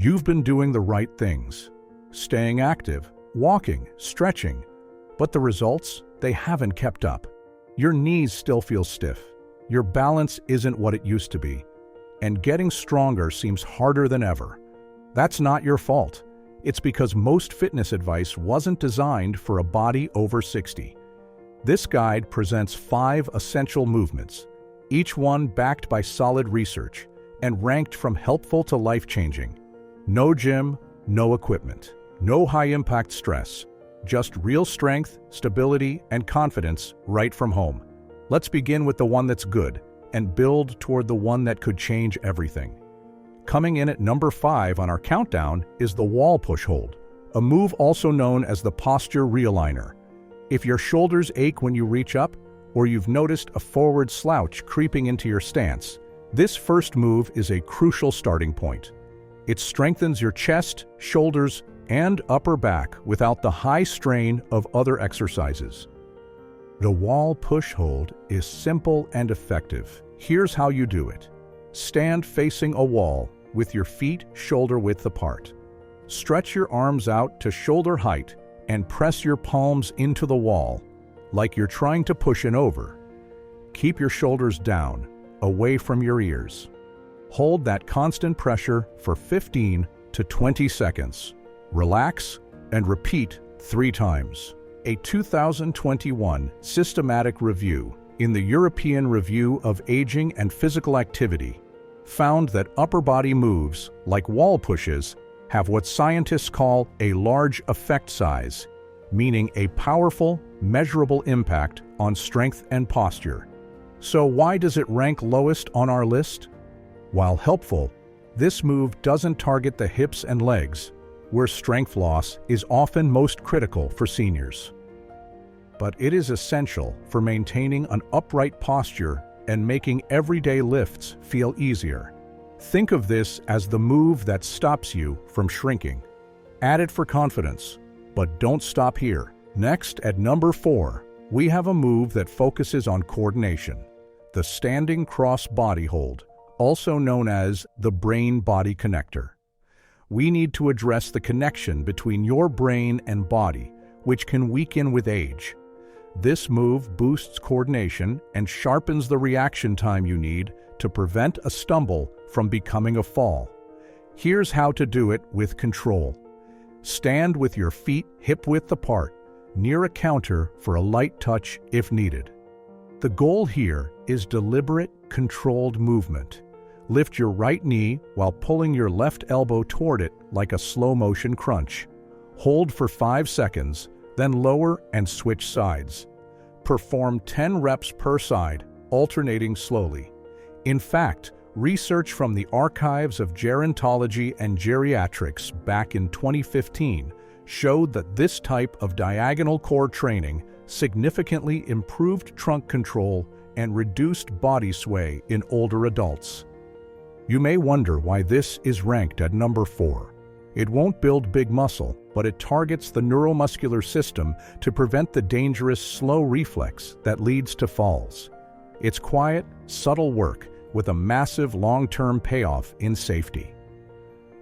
You've been doing the right things, staying active, walking, stretching, but the results, they haven't kept up. Your knees still feel stiff, your balance isn't what it used to be, and getting stronger seems harder than ever. That's not your fault. It's because most fitness advice wasn't designed for a body over 60. This guide presents 5 essential movements, each one backed by solid research and ranked from helpful to life-changing. No gym, no equipment, no high-impact stress, just real strength, stability, and confidence right from home. Let's begin with the one that's good and build toward the one that could change everything. Coming in at number 5 on our countdown is the wall push hold, a move also known as the posture realigner. If your shoulders ache when you reach up, or you've noticed a forward slouch creeping into your stance, this first move is a crucial starting point. It strengthens your chest, shoulders, and upper back without the high strain of other exercises. The wall push hold is simple and effective. Here's how you do it. Stand facing a wall with your feet shoulder width apart. Stretch your arms out to shoulder height and press your palms into the wall, like you're trying to push it over. Keep your shoulders down, away from your ears. Hold that constant pressure for 15 to 20 seconds. Relax and repeat 3 times. A 2021 systematic review in the European Review of Aging and Physical Activity found that upper body moves, like wall pushes, have what scientists call a large effect size, meaning a powerful, measurable impact on strength and posture. So why does it rank lowest on our list? While helpful, this move doesn't target the hips and legs, where strength loss is often most critical for seniors. But it is essential for maintaining an upright posture and making everyday lifts feel easier. Think of this as the move that stops you from shrinking. Add it for confidence, but don't stop here. Next, at number 4, we have a move that focuses on coordination, the standing cross body hold, also known as the brain-body connector. We need to address the connection between your brain and body, which can weaken with age. This move boosts coordination and sharpens the reaction time you need to prevent a stumble from becoming a fall. Here's how to do it with control. Stand with your feet hip-width apart, near a counter for a light touch if needed. The goal here is deliberate, controlled movement. Lift your right knee while pulling your left elbow toward it like a slow-motion crunch. Hold for 5 seconds, then lower and switch sides. Perform 10 reps per side, alternating slowly. In fact, research from the Archives of Gerontology and Geriatrics back in 2015 showed that this type of diagonal core training significantly improved trunk control and reduced body sway in older adults. You may wonder why this is ranked at number 4. It won't build big muscle, but it targets the neuromuscular system to prevent the dangerous slow reflex that leads to falls. It's quiet, subtle work with a massive long-term payoff in safety.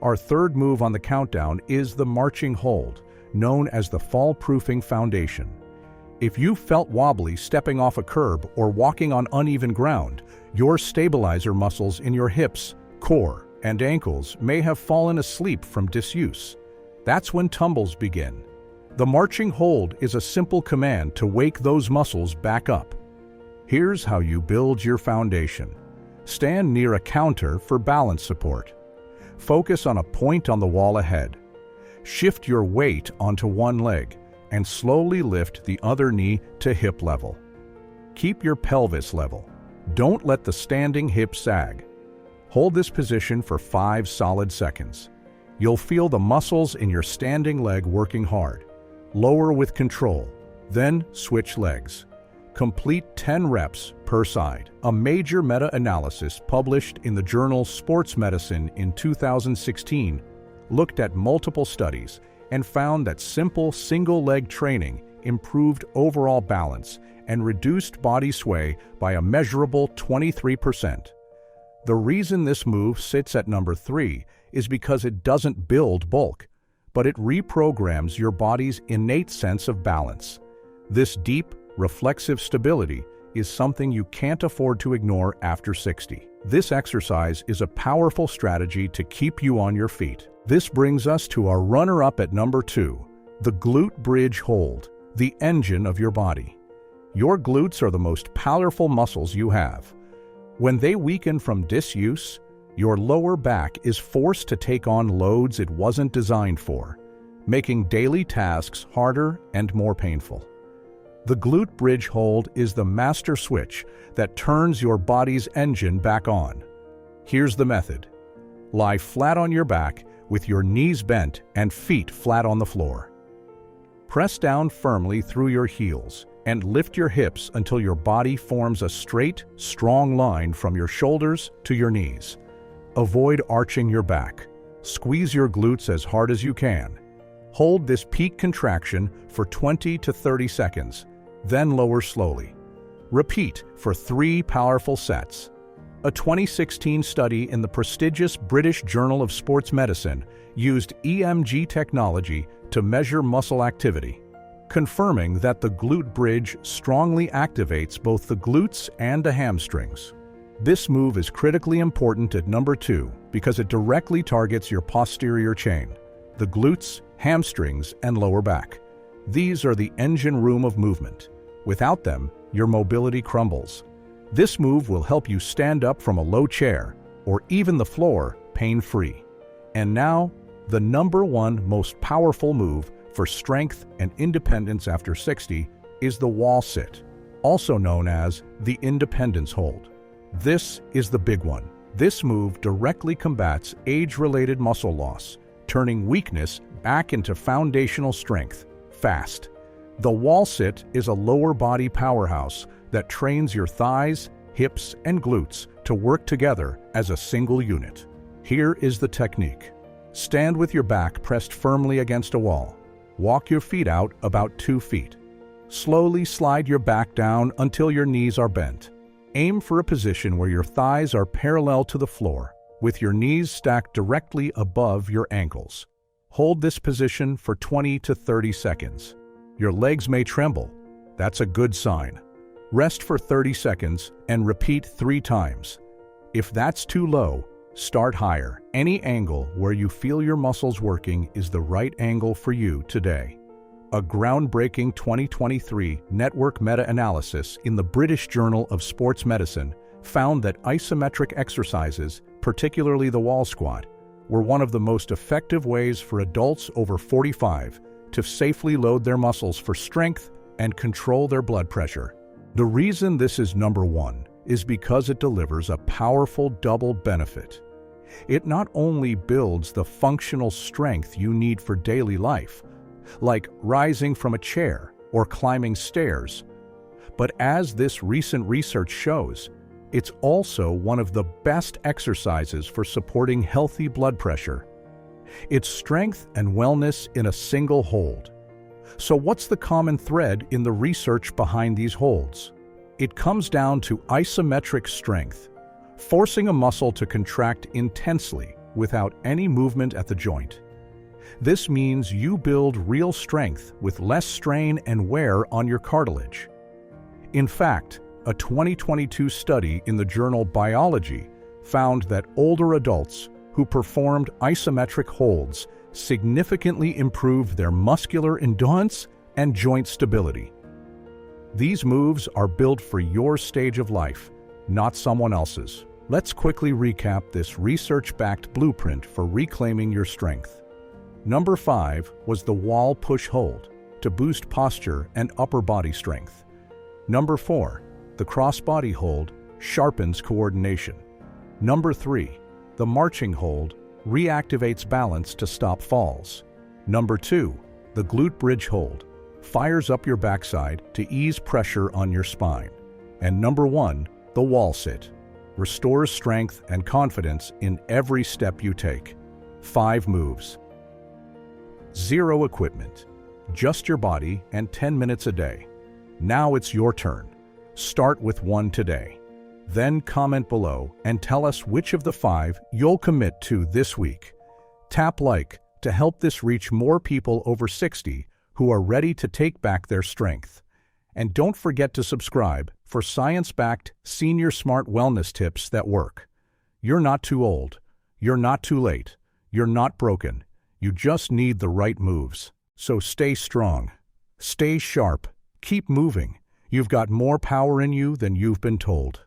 Our third move on the countdown is the marching hold, known as the fall-proofing foundation. If you felt wobbly stepping off a curb or walking on uneven ground, your stabilizer muscles in your hips, core, and ankles may have fallen asleep from disuse. That's when tumbles begin. The marching hold is a simple command to wake those muscles back up. Here's how you build your foundation. Stand near a counter for balance support. Focus on a point on the wall ahead. Shift your weight onto one leg and slowly lift the other knee to hip level. Keep your pelvis level. Don't let the standing hip sag. Hold this position for 5 solid seconds. You'll feel the muscles in your standing leg working hard. Lower with control, then switch legs. Complete 10 reps per side. A major meta-analysis published in the journal Sports Medicine in 2016 looked at multiple studies and found that simple single-leg training improved overall balance and reduced body sway by a measurable 23%. The reason this move sits at number 3 is because it doesn't build bulk, but it reprograms your body's innate sense of balance. This deep, reflexive stability is something you can't afford to ignore after 60. This exercise is a powerful strategy to keep you on your feet. This brings us to our runner-up at number 2, the Glute-Bridge Hold, the engine of your body. Your glutes are the most powerful muscles you have. When they weaken from disuse, your lower back is forced to take on loads it wasn't designed for, making daily tasks harder and more painful. The Glute-Bridge Hold is the master switch that turns your body's engine back on. Here's the method. Lie flat on your back with your knees bent and feet flat on the floor. Press down firmly through your heels and lift your hips until your body forms a straight, strong line from your shoulders to your knees. Avoid arching your back. Squeeze your glutes as hard as you can. Hold this peak contraction for 20 to 30 seconds, then lower slowly. Repeat for 3 powerful sets. A 2016 study in the prestigious British Journal of Sports Medicine used EMG technology to measure muscle activity, confirming that the glute bridge strongly activates both the glutes and the hamstrings. This move is critically important at number 2 because it directly targets your posterior chain, the glutes, hamstrings, and lower back. These are the engine room of movement. Without them, your mobility crumbles. This move will help you stand up from a low chair or even the floor pain-free. And now, the number 1 most powerful move for strength and independence after 60 is the wall sit, also known as the independence hold. This is the big one. This move directly combats age-related muscle loss, turning weakness back into foundational strength, fast. The wall sit is a lower body powerhouse that trains your thighs, hips, and glutes to work together as a single unit. Here is the technique. Stand with your back pressed firmly against a wall. Walk your feet out about 2 feet. Slowly slide your back down until your knees are bent. Aim for a position where your thighs are parallel to the floor, with your knees stacked directly above your ankles. Hold this position for 20 to 30 seconds. Your legs may tremble. That's a good sign. Rest for 30 seconds and repeat 3 times. If that's too low, start higher. Any angle where you feel your muscles working is the right angle for you today. A groundbreaking 2023 network meta-analysis in the British Journal of Sports Medicine found that isometric exercises, particularly the wall squat, were one of the most effective ways for adults over 45 to safely load their muscles for strength and control their blood pressure. The reason this is number 1 is because it delivers a powerful double benefit. It not only builds the functional strength you need for daily life, like rising from a chair or climbing stairs, but as this recent research shows, it's also one of the best exercises for supporting healthy blood pressure. It's strength and wellness in a single hold. So what's the common thread in the research behind these holds? It comes down to isometric strength, forcing a muscle to contract intensely without any movement at the joint. This means you build real strength with less strain and wear on your cartilage. In fact, a 2022 study in the journal Biology found that older adults who performed isometric holds significantly improved their muscular endurance and joint stability. These moves are built for your stage of life, not someone else's. Let's quickly recap this research-backed blueprint for reclaiming your strength. Number 5 was the wall push hold to boost posture and upper body strength. Number 4, the cross-body hold sharpens coordination. Number 3, the marching hold reactivates balance to stop falls. Number 2, the Glute-Bridge Hold fires up your backside to ease pressure on your spine. And number 1, the wall sit restores strength and confidence in every step you take. 5 moves. 0 equipment, just your body and 10 minutes a day. Now it's your turn. Start with 1 today. Then comment below and tell us which of the 5 you'll commit to this week. Tap like to help this reach more people over 60 who are ready to take back their strength. And don't forget to subscribe for science-backed senior smart wellness tips that work. You're not too old. You're not too late. You're not broken. You just need the right moves. So stay strong. Stay sharp. Keep moving. You've got more power in you than you've been told.